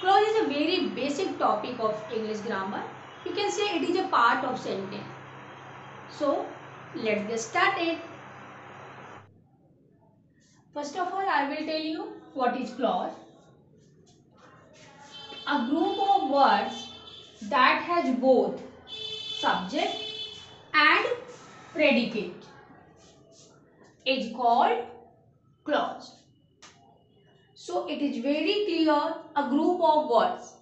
Clause is a very basic topic of English grammar. You can say it is a part of sentence. So let's get started. First of all, I will tell you what is clause. A group of words that has both subject and predicate is called clause. So it is very clear, a group of words.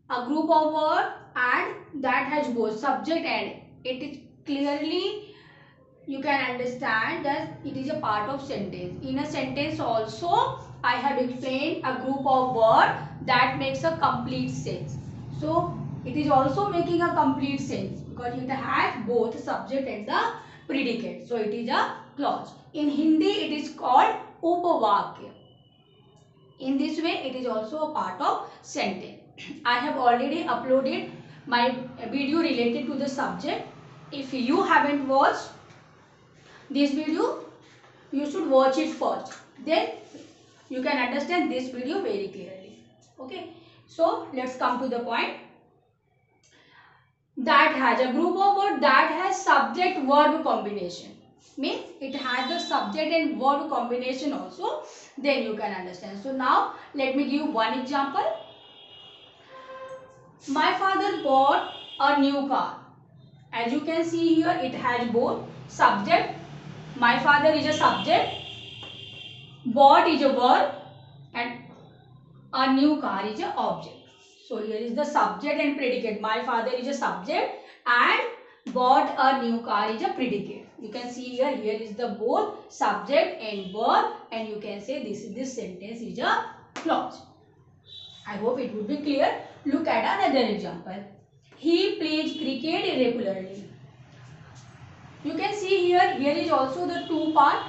A group of words and that has both subject and it is clearly you can understand that it is a part of sentence. In a sentence also I have explained a group of words that makes a complete sense. So it is also making a complete sense because it has both subject and the predicate. So it is a clause. In Hindi it is called upavakya. In this way it is also a part of sentence. I have already uploaded my video related to the subject. If you haven't watched this video, you should watch it first. Then you can understand this video very clearly. Okay. So let's come to the point. That has a group of words that has subject verb combination. Means it has the subject and verb combination also. Then you can understand. So now let me give one example. My father bought a new car. As you can see here, it has both subject. My father is a subject. Bought is a verb. And a new car is an object. So here is the subject and predicate. My father is a subject and bought a new car is a predicate. You can see here, here is the both subject and verb, and you can say this sentence is a clause. I hope it would be clear. Look at another example. He plays cricket regularly. You can see here, here is also the two part.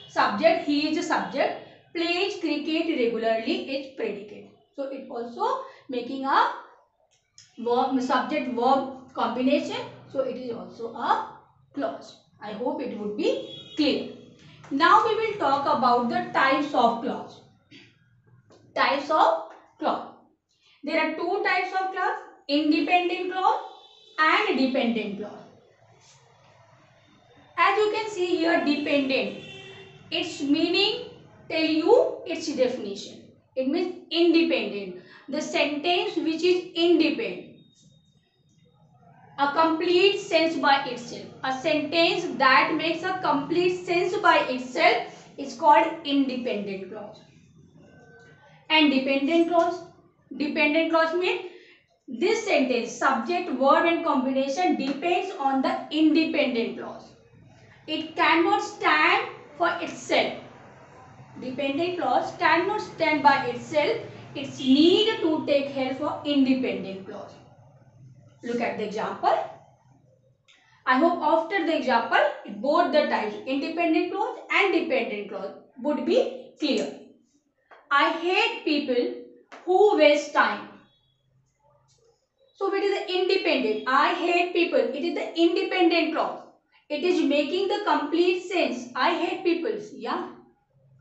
Subject, he is a subject. Plays cricket regularly is predicate. So it also making a verb, subject verb combination. So it is also a clause. I hope it would be clear. Now we will talk about the types of clause. Types of clause. There are two types of clause, independent clause and dependent clause. As you can see here, dependent, its meaning tell you its definition. It means independent. The sentence which is independent. A complete sense by itself. A sentence that makes a complete sense by itself is called independent clause. And dependent clause. Dependent clause means this sentence, subject, verb and combination depends on the independent clause. It cannot stand for itself. Dependent clause cannot stand by itself. It's need to take help for independent clause. Look at the example. I hope after the example, both the types, independent clause and dependent clause, would be clear. I hate people who waste time. So it is the independent. I hate people. It is the independent clause. It is making the complete sense. I hate people. Yeah.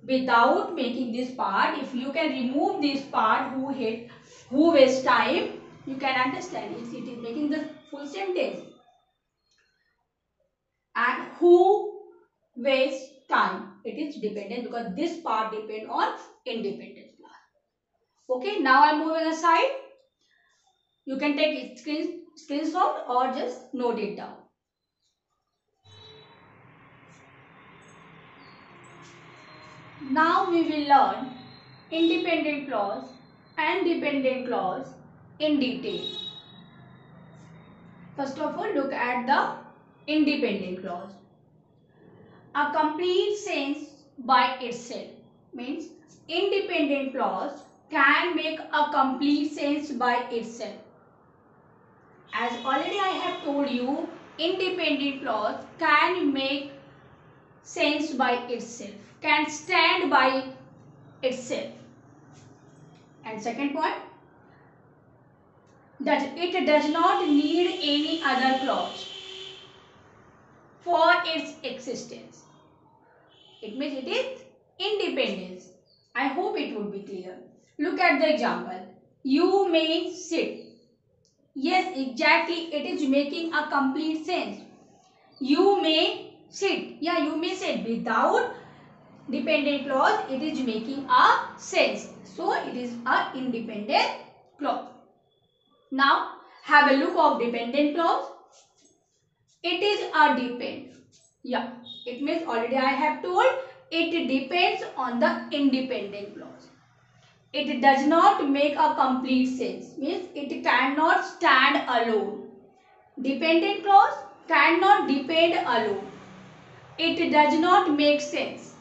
Without making this part, if you can remove this part, who waste time, you can understand it. It is making the full sentence. And who waste time? It is dependent because this part depends on independent clause. Okay. Now I am moving aside. You can take screenshot or just note it down. Now we will learn independent clause and dependent clause in detail. First of all, look at the independent clause. A complete sense by itself means independent clause can make a complete sense by itself. As already I have told you, independent clause can make sense by itself, can stand by itself. And second point, that it does not need any other clause for its existence. It means it is independence. I hope it would be clear. Look at the example. You may sit. Yes, exactly. It is making a complete sense. You may sit. Yeah, you may sit. Without dependent clause, it is making a sense. So, it is a independent clause. Now, have a look of dependent clause. It is a depend. Yeah, it means already I have told it depends on the independent clause. It does not make a complete sense. Means it cannot stand alone. Dependent clause cannot depend alone. It does not make sense.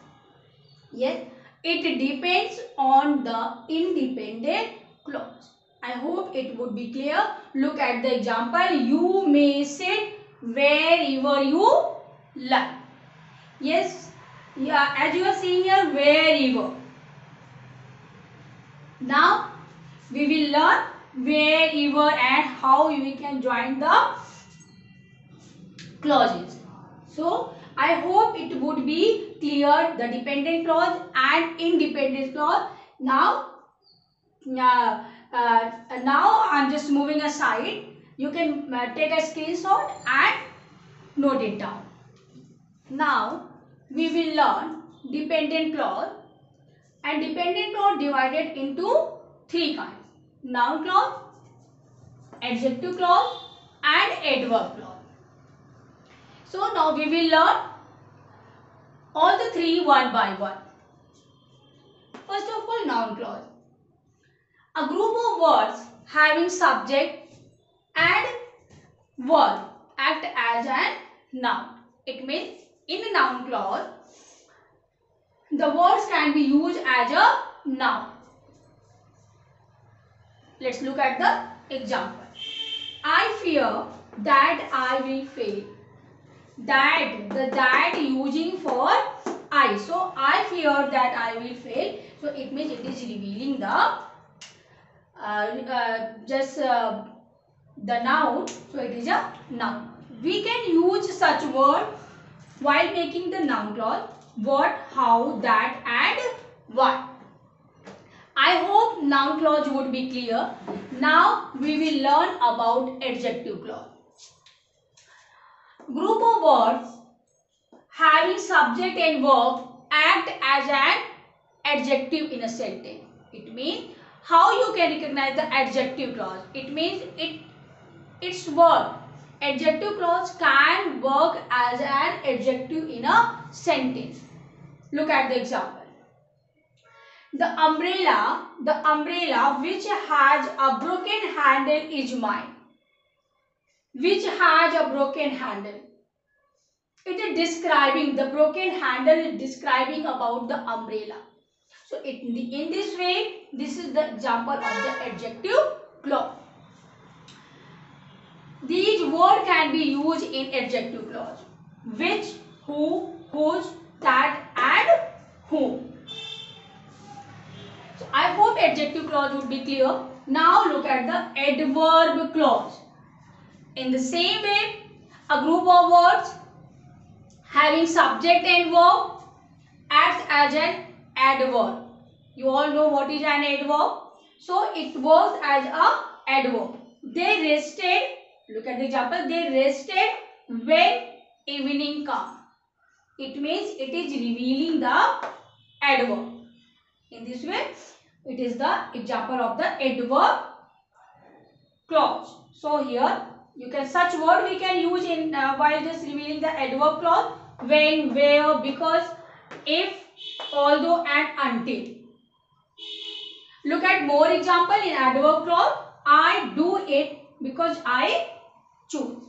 Yes, it depends on the independent clause. I hope it would be clear. Look at the example. You may sit wherever you like. Yes, yeah, as you are seeing here, wherever. Now, we will learn wherever and how we can join the clauses. So, I hope it would be clear the dependent clause and independent clause. Now I'm just moving aside. You can take a screenshot and note it down. Now, we will learn dependent clause, and dependent clause divided into three kinds: noun clause, adjective clause, and adverb clause. So now we will learn all the three one by one. First of all, noun clause. A group of words having subject and verb act as a noun. It means in a noun clause, the words can be used as a noun. Let's look at the example. I fear that I will fail. That using for I. So I fear that I will fail. So it means it is revealing the the noun. So it is a noun. We can use such word while making the noun clause: what, how, that, and why. I hope noun clause would be clear. Now we will learn about adjective clause. Group of words having subject and verb act as an adjective in a sentence. It means how you can recognize the adjective clause. It means its work. Adjective clause can work as an adjective in a sentence. Look at the example. The umbrella which has a broken handle is mine. Which has a broken handle. It is describing the broken handle, is describing about the umbrella. So in this way, this is the example of the adjective clause. These words can be used in adjective clause: which, who, whose, that, and whom. So I hope adjective clause would be clear. Now look at the adverb clause. In the same way, a group of words having subject and verb acts as an adverb. You all know what is an adverb. So it works as a adverb. They rested. Look at the example. They rested when evening come. It means it is revealing the adverb. In this way, it is the example of the adverb clause. So here you can, such word we can use in while just revealing the adverb clause: when, where, because, if, although, and until. Look at more example in adverb clause. I do it because I choose.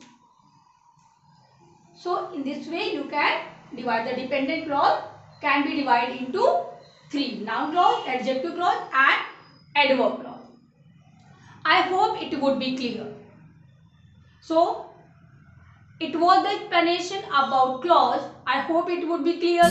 So in this way you can divide the dependent clause, can be divided into three: noun clause, adjective clause, and adverb clause. I hope it would be clear. So it was the explanation about clause. I hope it would be clear.